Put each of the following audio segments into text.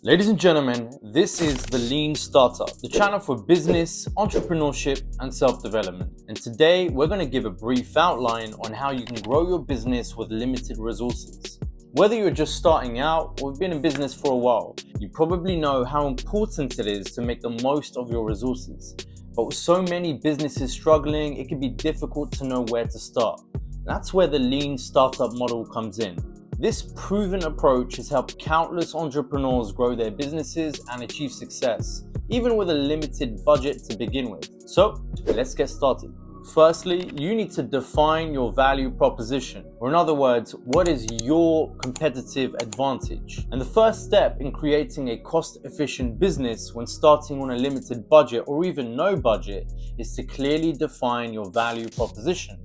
Ladies and gentlemen, this is The Lean Startup, the channel for business, entrepreneurship, and self-development. And today, we're going to give a brief outline on how you can grow your business with limited resources. Whether you're just starting out or have been in business for a while, you probably know how important it is to make the most of your resources. But with so many businesses struggling, it can be difficult to know where to start. That's where the Lean Startup model comes in. This proven approach has helped countless entrepreneurs grow their businesses and achieve success, even with a limited budget to begin with. So, let's get started. Firstly, you need to define your value proposition, or in other words, what is your competitive advantage? And the first step in creating a cost-efficient business when starting on a limited budget or even no budget is to clearly define your value proposition.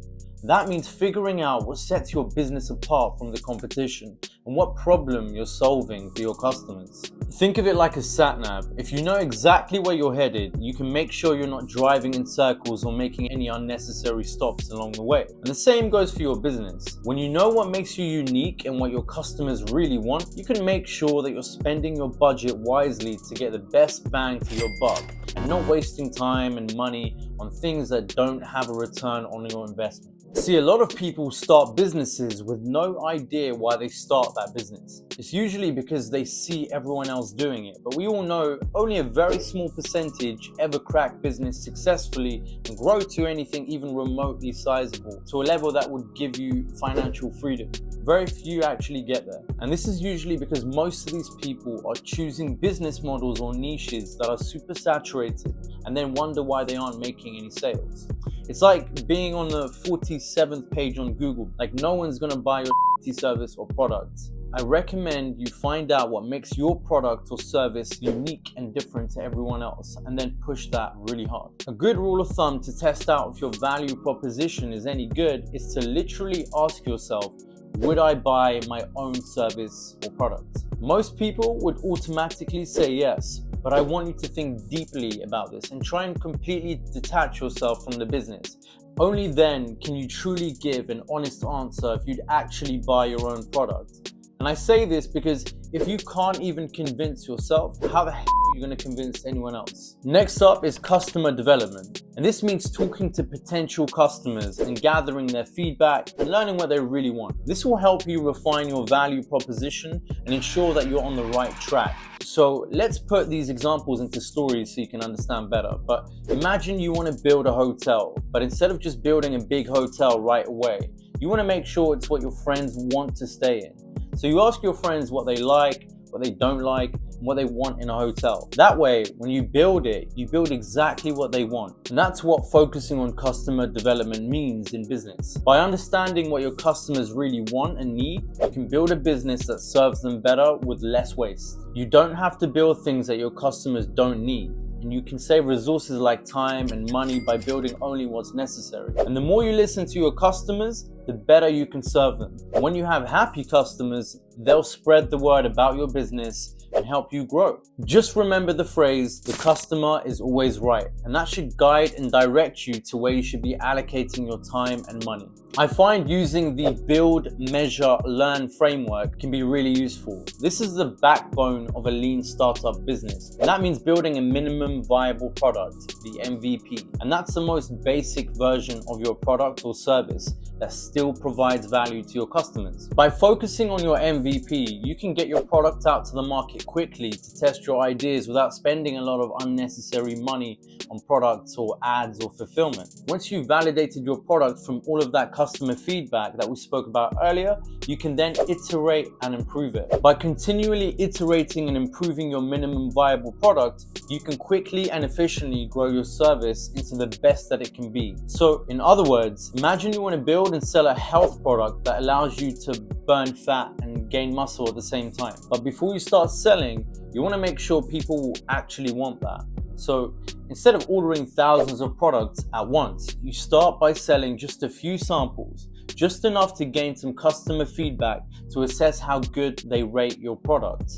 That means figuring out what sets your business apart from the competition and what problem you're solving for your customers. Think of it like a sat-nav. If you know exactly where you're headed, you can make sure you're not driving in circles or making any unnecessary stops along the way. And the same goes for your business. When you know what makes you unique and what your customers really want, you can make sure that you're spending your budget wisely to get the best bang for your buck and not wasting time and money on things that don't have a return on your investment. See, a lot of people start businesses with no idea why they start that business. It's usually because they see everyone else doing it, but we all know only a very small percentage ever crack business successfully and grow to anything even remotely sizable, to a level that would give you financial freedom. Very few actually get there. And this is usually because most of these people are choosing business models or niches that are super saturated and then wonder why they aren't making any sales. It's like being on the 47th page on Google. Like, no one's gonna buy your service or product. I recommend you find out what makes your product or service unique and different to everyone else, and then push that really hard. A good rule of thumb to test out if your value proposition is any good is to literally ask yourself, would I buy my own service or product? Most people would automatically say yes, but I want you to think deeply about this and try and completely detach yourself from the business. Only then can you truly give an honest answer if you'd actually buy your own product. And I say this because if you can't even convince yourself, how the hell are you going to convince anyone else? Next up is customer development. And this means talking to potential customers and gathering their feedback and learning what they really want. This will help you refine your value proposition and ensure that you're on the right track. So let's put these examples into stories so you can understand better. But imagine you want to build a hotel, but instead of just building a big hotel right away, you want to make sure it's what your friends want to stay in. So you ask your friends what they like, what they don't like, and what they want in a hotel. That way, when you build it, you build exactly what they want. And that's what focusing on customer development means in business. By understanding what your customers really want and need, you can build a business that serves them better with less waste. You don't have to build things that your customers don't need. And you can save resources like time and money by building only what's necessary. And the more you listen to your customers, the better you can serve them. And when you have happy customers, they'll spread the word about your business and help you grow. Just remember the phrase, the customer is always right. And that should guide and direct you to where you should be allocating your time and money. I find using the build, measure, learn framework can be really useful. This is the backbone of a lean startup business. And that means building a minimum viable product, the MVP. And that's the most basic version of your product or service that still provides value to your customers. By focusing on your MVP, you can get your product out to the market quickly to test your ideas without spending a lot of unnecessary money on products or ads or fulfillment. Once you've validated your product from all of that customer feedback that we spoke about earlier, you can then iterate and improve it. By continually iterating and improving your minimum viable product, you can quickly and efficiently grow your service into the best that it can be. So, in other words, imagine you want to build and sell a health product that allows you to burn fat and gain muscle at the same time. But before you start selling, you want to make sure people will actually want that. So instead of ordering thousands of products at once, you start by selling just a few samples, just enough to gain some customer feedback to assess how good they rate your product.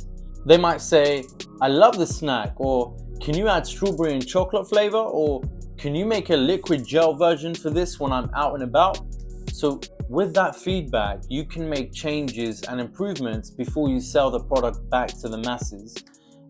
They might say, I love the snack, or can you add strawberry and chocolate flavor, or can you make a liquid gel version for this when I'm out and about? So with that feedback, you can make changes and improvements before you sell the product back to the masses.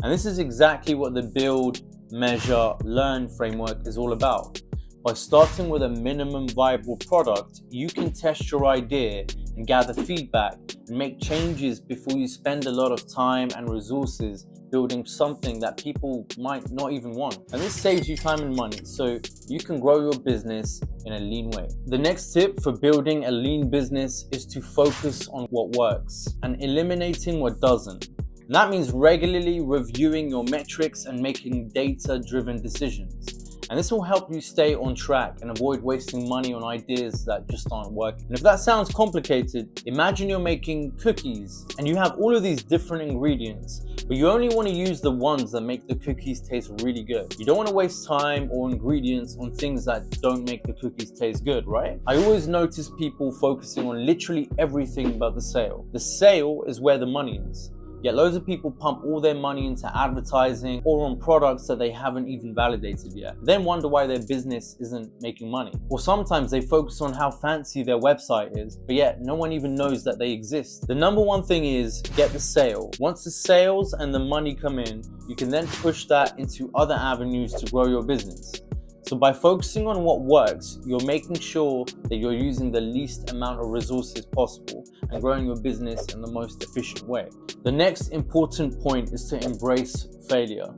And this is exactly what the build, measure, learn framework is all about. By starting with a minimum viable product, you can test your idea and gather feedback and make changes before you spend a lot of time and resources building something that people might not even want. And this saves you time and money, so you can grow your business in a lean way. The next tip for building a lean business is to focus on what works and eliminating what doesn't. And that means regularly reviewing your metrics and making data-driven decisions. And this will help you stay on track and avoid wasting money on ideas that just aren't working. And if that sounds complicated, imagine you're making cookies and you have all of these different ingredients, but you only want to use the ones that make the cookies taste really good. You don't want to waste time or ingredients on things that don't make the cookies taste good, right? I always notice people focusing on literally everything but the sale. The sale is where the money is. Yet loads of people pump all their money into advertising or on products that they haven't even validated yet. Then wonder why their business isn't making money. Or sometimes they focus on how fancy their website is, but yet no one even knows that they exist. The number one thing is get the sale. Once the sales and the money come in, you can then push that into other avenues to grow your business. So by focusing on what works, you're making sure that you're using the least amount of resources possible and growing your business in the most efficient way. The next important point is to embrace failure.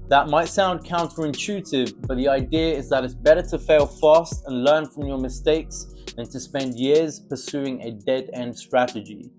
That might sound counterintuitive, but the idea is that it's better to fail fast and learn from your mistakes than to spend years pursuing a dead-end strategy.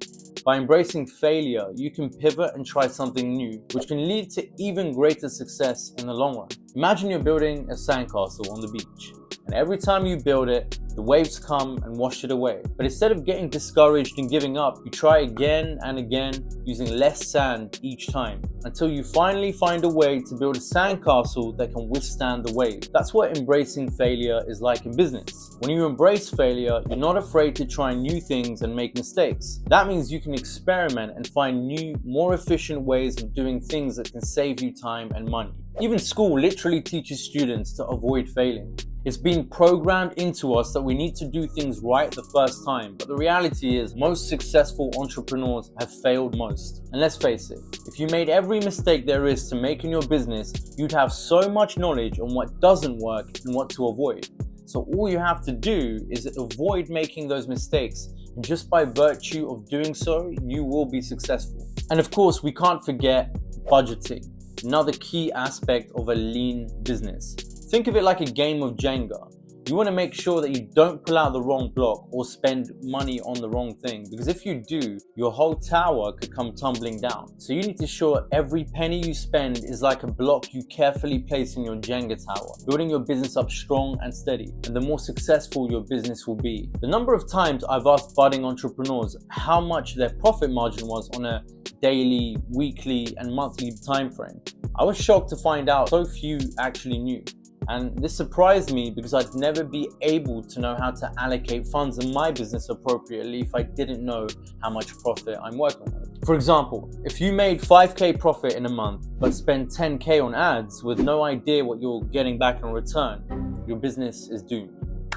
By embracing failure, you can pivot and try something new, which can lead to even greater success in the long run. Imagine you're building a sandcastle on the beach, and every time you build it, the waves come and wash it away. But instead of getting discouraged and giving up, you try again and again, using less sand each time, until you finally find a way to build a sandcastle that can withstand the waves. That's what embracing failure is like in business. When you embrace failure, you're not afraid to try new things and make mistakes. That means you can experiment and find new, more efficient ways of doing things that can save you time and money. Even school literally teaches students to avoid failing. It's been programmed into us that we need to do things right the first time, but the reality is most successful entrepreneurs have failed most. And let's face it, if you made every mistake there is to make in your business, you'd have so much knowledge on what doesn't work and what to avoid. So all you have to do is avoid making those mistakes, and just by virtue of doing so, you will be successful. And of course, we can't forget budgeting, another key aspect of a lean business. Think of it like a game of Jenga. You want to make sure that you don't pull out the wrong block or spend money on the wrong thing, because if you do, your whole tower could come tumbling down. So you need to ensure every penny you spend is like a block you carefully place in your Jenga tower, building your business up strong and steady, and the more successful your business will be. The number of times I've asked budding entrepreneurs how much their profit margin was on a daily, weekly, and monthly time frame, I was shocked to find out so few actually knew. And this surprised me because I'd never be able to know how to allocate funds in my business appropriately if I didn't know how much profit I'm working with. For example, if you made 5K profit in a month but spend 10K on ads with no idea what you're getting back in return, your business is doomed.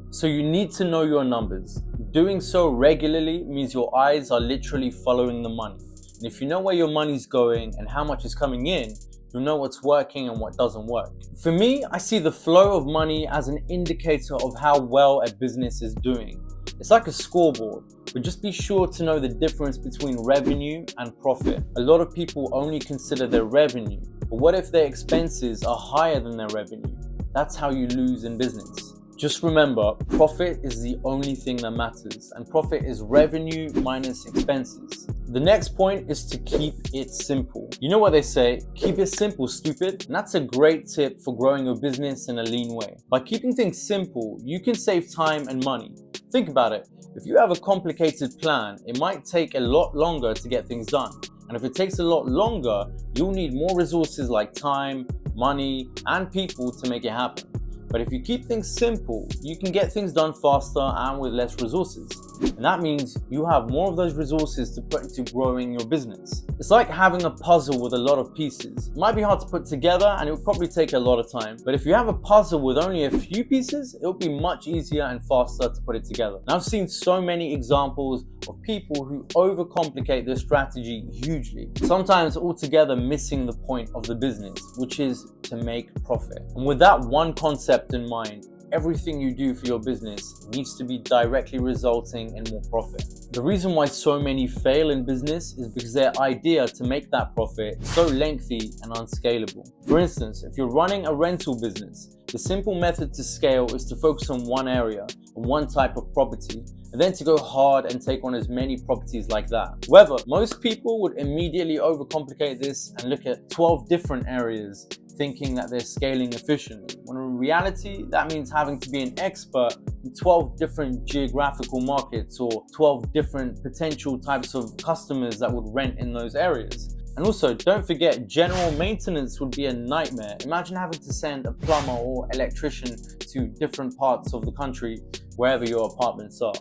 So you need to know your numbers. Doing so regularly means your eyes are literally following the money. And if you know where your money's going and how much is coming in, you'll know what's working and what doesn't work. For me, I see the flow of money as an indicator of how well a business is doing. It's like a scoreboard, but just be sure to know the difference between revenue and profit. A lot of people only consider their revenue, but what if their expenses are higher than their revenue? That's how you lose in business. Just remember, profit is the only thing that matters, and profit is revenue minus expenses. The next point is to keep it simple. You know what they say, keep it simple, stupid. And that's a great tip for growing your business in a lean way. By keeping things simple, you can save time and money. Think about it. If you have a complicated plan, it might take a lot longer to get things done. And if it takes a lot longer, you'll need more resources like time, money, and people to make it happen. But if you keep things simple, you can get things done faster and with less resources. And that means you have more of those resources to put into growing your business. It's like having a puzzle with a lot of pieces. It might be hard to put together and it will probably take a lot of time. But if you have a puzzle with only a few pieces, it'll be much easier and faster to put it together. And I've seen so many examples of people who overcomplicate their strategy hugely, sometimes altogether missing the point of the business, which is to make profit. And with that one concept in mind, everything you do for your business needs to be directly resulting in more profit. The reason why so many fail in business is because their idea to make that profit is so lengthy and unscalable. For instance, if you're running a rental business, the simple method to scale is to focus on one area, on one type of property, and then to go hard and take on as many properties like that. However, most people would immediately overcomplicate this and look at 12 different areas, thinking that they're scaling efficiently, when in reality that means having to be an expert in 12 different geographical markets or 12 different potential types of customers that would rent in those areas. And also, don't forget, general maintenance would be a nightmare. Imagine having to send a plumber or electrician to different parts of the country, wherever your apartments are.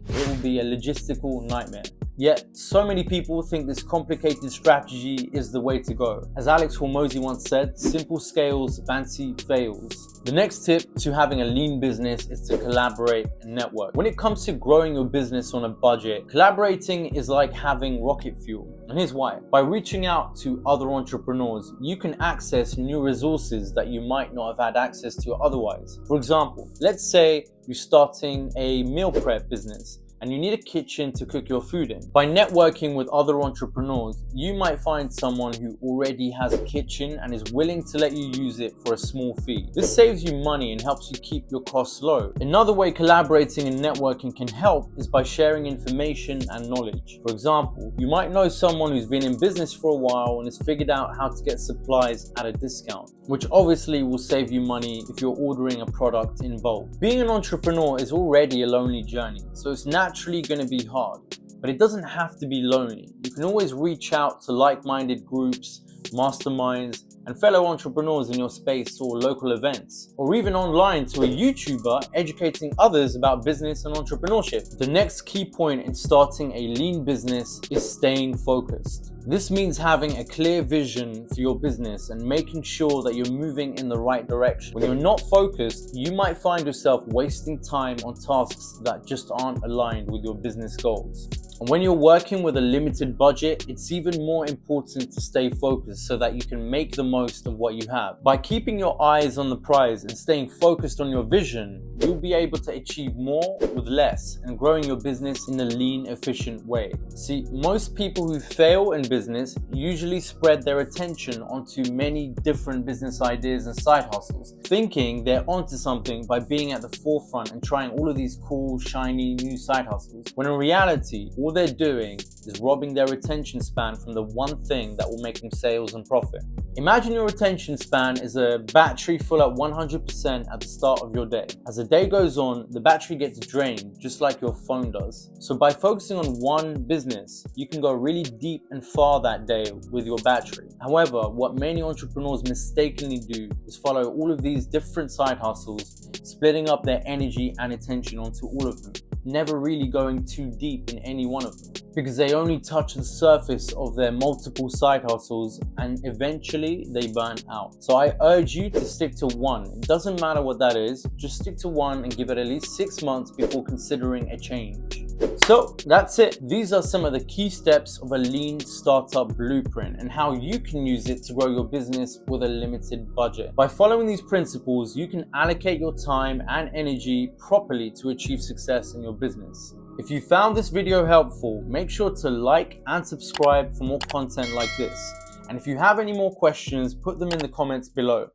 It will be a logistical nightmare. Yet, so many people think this complicated strategy is the way to go. As Alex Hormozy once said, simple scales, fancy fails. The next tip to having a lean business is to collaborate and network. When it comes to growing your business on a budget, collaborating is like having rocket fuel. And here's why. By reaching out to other entrepreneurs, you can access new resources that you might not have had access to otherwise. For example, let's say you're starting a meal prep business and you need a kitchen to cook your food in. By networking with other entrepreneurs, you might find someone who already has a kitchen and is willing to let you use it for a small fee. This saves you money and helps you keep your costs low. Another way collaborating and networking can help is by sharing information and knowledge. For example, you might know someone who's been in business for a while and has figured out how to get supplies at a discount, which obviously will save you money if you're ordering a product in bulk. Being an entrepreneur is already a lonely journey, so it's naturally going to be hard, but it doesn't have to be lonely. You can always reach out to like-minded groups, masterminds, and fellow entrepreneurs in your space or local events, or even online to a YouTuber educating others about business and entrepreneurship. The next key point in starting a lean business is staying focused. This means having a clear vision for your business and making sure that you're moving in the right direction. When you're not focused, you might find yourself wasting time on tasks that just aren't aligned with your business goals. And when you're working with a limited budget, it's even more important to stay focused so that you can make the most of what you have. By keeping your eyes on the prize and staying focused on your vision, you'll be able to achieve more with less and growing your business in a lean, efficient way. See, most people who fail in business usually spread their attention onto many different business ideas and side hustles, thinking they're onto something by being at the forefront and trying all of these cool, shiny new side hustles, when in reality, all they're doing is robbing their attention span from the one thing that will make them sales and profit. Imagine your attention span is a battery full at 100% at the start of your day. As the day goes on, the battery gets drained, just like your phone does. So by focusing on one business, you can go really deep and far that day with your battery. However, what many entrepreneurs mistakenly do is follow all of these different side hustles, splitting up their energy and attention onto all of them, never really going too deep in any one of them, because they only touch the surface of their multiple side hustles and eventually they burn out. So I urge you to stick to one. It doesn't matter what that is, just stick to one and give it at least 6 months before considering a change. So that's it. These are some of the key steps of a lean startup blueprint and how you can use it to grow your business with a limited budget. By following these principles, you can allocate your time and energy properly to achieve success in your business. If you found this video helpful, make sure to like and subscribe for more content like this. And if you have any more questions, put them in the comments below.